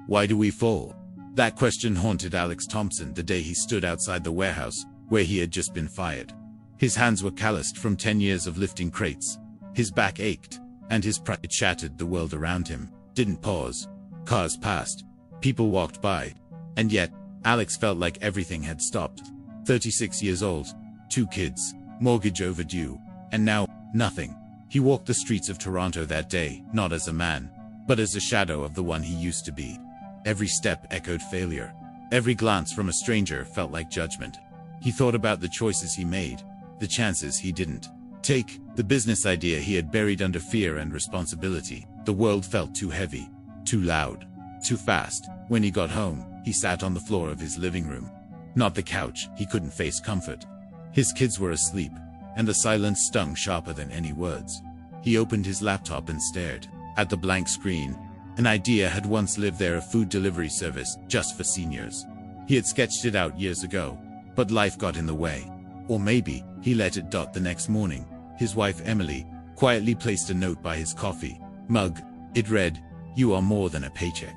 Why do we fall? That question haunted Alex Thompson the day he stood outside the warehouse, where he had just been fired. His hands were calloused from 10 years of lifting crates. His back ached, and his pride shattered the world around him. Didn't pause. Cars passed. People walked by. And yet, Alex felt like everything had stopped. 36 years old, 2 kids, mortgage overdue, and now, nothing. He walked the streets of Toronto that day, not as a man, but as a shadow of the one he used to be. Every step echoed failure. Every glance from a stranger felt like judgment. He thought about the choices he made, the chances he didn't take, the business idea he had buried under fear and responsibility. The world felt too heavy, too loud, too fast. When he got home, he sat on the floor of his living room. Not the couch, he couldn't face comfort. His kids were asleep, and the silence stung sharper than any words. He opened his laptop and stared at the blank screen. An idea had once lived there, a food delivery service just for seniors. He had sketched it out years ago, but life got in the way. Or maybe he let it. The next morning, his wife Emily quietly placed a note by his coffee mug. It read, "You are more than a paycheck."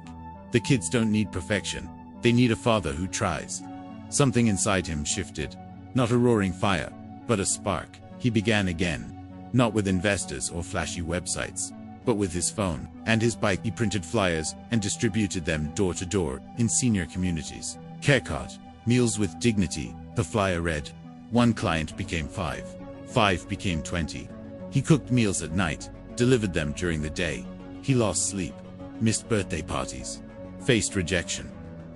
The kids don't need perfection. They need a father who tries. Something inside him shifted. Not a roaring fire, but a spark. He began again. Not with investors or flashy websites, but with his phone and his bike. He printed flyers and distributed them door to door in senior communities. CareCart, meals with dignity. The flyer read, 1 client became 5. 5 became 20. He cooked meals at night, delivered them during the day. He lost sleep, missed birthday parties, faced rejection.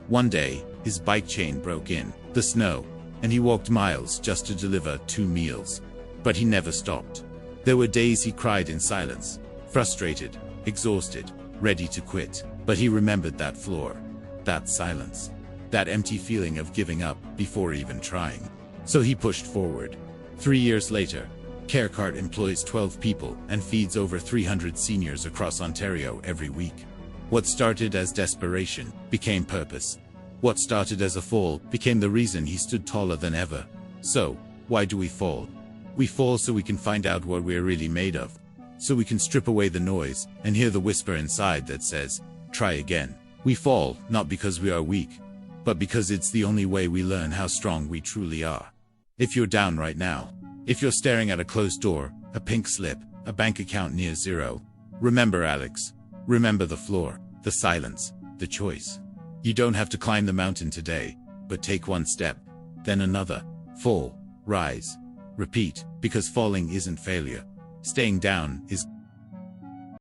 One day, his bike chain broke in the snow, and he walked miles just to deliver 2 meals. But he never stopped. There were days he cried in silence, frustrated, exhausted, ready to quit. But he remembered that floor, that silence, that empty feeling of giving up before even trying. So he pushed forward. 3 years later, CareCart employs 12 people and feeds over 300 seniors across Ontario every week. What started as desperation became purpose. What started as a fall became the reason he stood taller than ever. So, why do we fall? We fall so we can find out what we're really made of. So we can strip away the noise and hear the whisper inside that says, try again. We fall, not because we are weak, but because it's the only way we learn how strong we truly are. If you're down right now, if you're staring at a closed door, a pink slip, a bank account near zero, remember Alex. Remember the floor, the silence, the choice. You don't have to climb the mountain today, but take 1 step, then another. Fall, rise, repeat, because falling isn't failure. Staying down is